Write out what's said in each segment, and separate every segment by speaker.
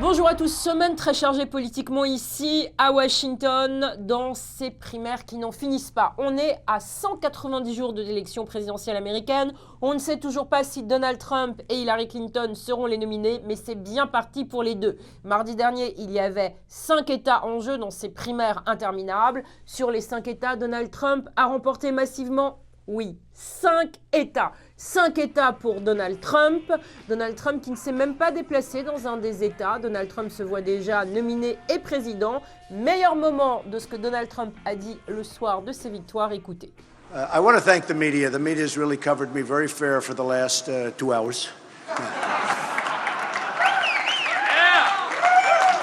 Speaker 1: Bonjour à tous, semaine très chargée politiquement ici à Washington dans ces primaires qui n'en finissent pas. On est à 190 jours de l'élection présidentielle américaine. On ne sait toujours pas si Donald Trump et Hillary Clinton seront les nominés, mais c'est bien parti pour les deux. Mardi dernier, il y avait 5 États en jeu dans ces primaires interminables. Sur les 5 États, Donald Trump a remporté massivement. Oui, 5 États. 5 États pour Donald Trump. Donald Trump qui ne s'est même pas déplacé dans un des États. Donald Trump se voit déjà nominé et président. Meilleur moment de ce que Donald Trump a dit le soir de ses victoires. Écoutez.
Speaker 2: I want to thank the media. The media has really covered me very fair for the last 2 hours.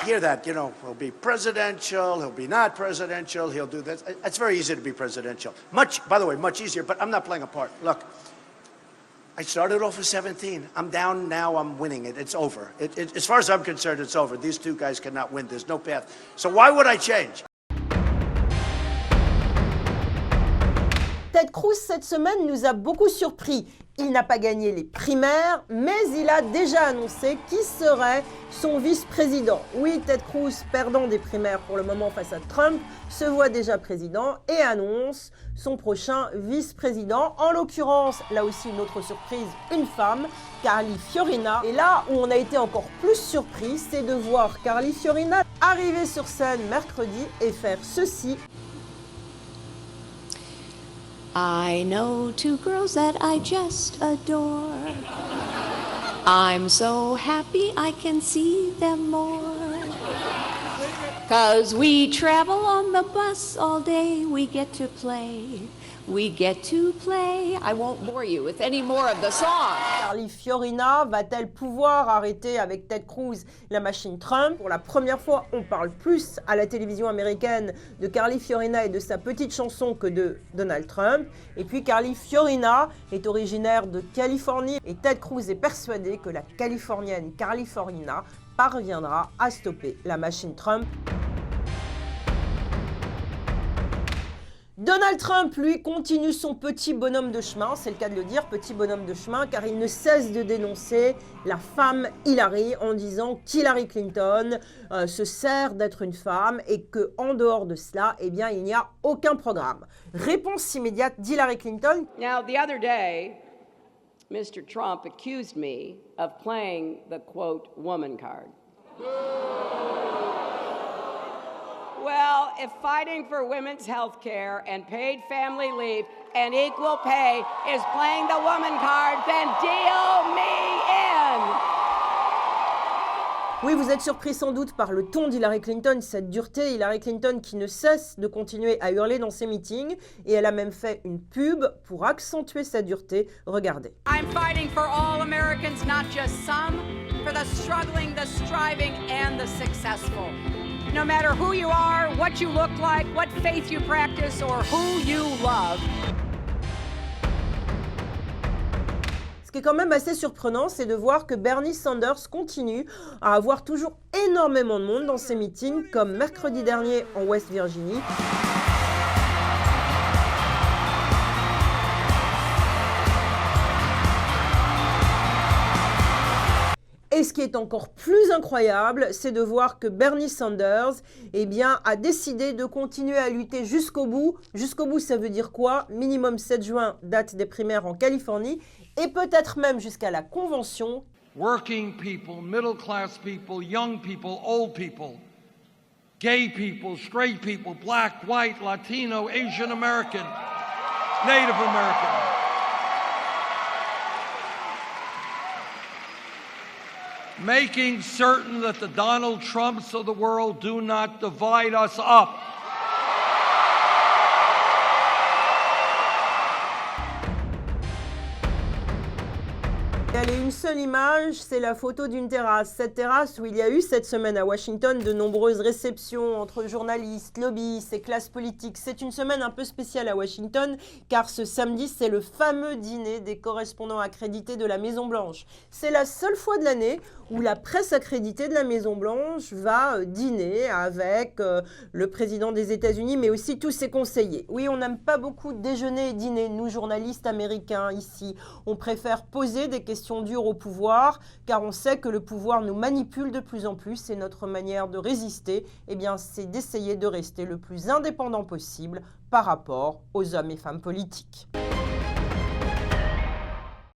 Speaker 2: Hear that, you know, he'll be presidential, he'll be not presidential, he'll do this. It's very easy to be presidential. By the way, much easier, but I'm not playing a part. Look, I started off with 17. I'm down now, I'm winning it. It's over. As far as I'm concerned, it's over. These two guys cannot win. There's no path. So why would I change?
Speaker 1: Ted Cruz, cette semaine, nous a beaucoup surpris. Il n'a pas gagné les primaires, mais il a déjà annoncé qui serait son vice-président. Oui, Ted Cruz, perdant des primaires pour le moment face à Trump, se voit déjà président et annonce son prochain vice-président. En l'occurrence, là aussi une autre surprise, une femme, Carly Fiorina. Et là où on a été encore plus surpris, c'est de voir Carly Fiorina arriver sur scène mercredi et faire ceci.
Speaker 3: I know 2 girls that I just adore. I'm so happy I can see them more. 'Cause we travel on the bus all day, we get to play. We get to play. I won't bore you with any more of the song.
Speaker 1: Carly Fiorina va-t-elle pouvoir arrêter avec Ted Cruz la machine Trump? Pour la première fois, on parle plus à la télévision américaine de Carly Fiorina et de sa petite chanson que de Donald Trump. Et puis Carly Fiorina est originaire de Californie et Ted Cruz est persuadé que la Californienne Carly Fiorina parviendra à stopper la machine Trump. Donald Trump, lui, continue son petit bonhomme de chemin, c'est le cas de le dire, petit bonhomme de chemin, car il ne cesse de dénoncer la femme Hillary en disant qu'Hillary Clinton se sert d'être une femme et qu'en dehors de cela, eh bien, il n'y a aucun programme. Réponse immédiate d'Hillary Clinton.
Speaker 4: Now, the other day, Mr. Trump accused me of playing the, quote, woman card. Well, if fighting for women's health care and paid family leave and equal pay is playing the woman card, then deal me in.
Speaker 1: Oui, vous êtes surpris sans doute par le ton d'Hillary Clinton, cette dureté. Hillary Clinton qui ne cesse de continuer à hurler dans ses meetings et elle a même fait une pub pour accentuer sa dureté. Regardez.
Speaker 4: I'm fighting for all Americans, not just some, for the struggling, the striving, and the successful. No matter who you are, what you look like, what faith you practice, or who you love.
Speaker 1: Ce qui est quand même assez surprenant, c'est de voir que Bernie Sanders continue à avoir toujours énormément de monde dans ses meetings, comme mercredi dernier en West Virginie. Et ce qui est encore plus incroyable, c'est de voir que Bernie Sanders eh bien, a décidé de continuer à lutter jusqu'au bout. Jusqu'au bout, ça veut dire quoi? Minimum 7 juin, date des primaires en Californie, et peut-être même jusqu'à la convention.
Speaker 5: Working people, middle class people, young people, old people, gay people, straight people, black, white, Latino, Asian American, Native American. Making certain that the Donald Trumps of the world do not divide us up.
Speaker 1: Elle est une seule image, c'est la photo d'une terrasse. Cette terrasse où il y a eu cette semaine à Washington de nombreuses réceptions entre journalistes, lobbyistes et classes politiques. C'est une semaine un peu spéciale à Washington car ce samedi, c'est le fameux dîner des correspondants accrédités de la Maison-Blanche. C'est la seule fois de l'année où la presse accréditée de la Maison-Blanche va dîner avec le président des États-Unis, mais aussi tous ses conseillers. Oui, on n'aime pas beaucoup déjeuner et dîner, nous journalistes américains ici. On préfère poser des questions opposition dure au pouvoir, car on sait que le pouvoir nous manipule de plus en plus et notre manière de résister, eh bien, c'est d'essayer de rester le plus indépendant possible par rapport aux hommes et femmes politiques.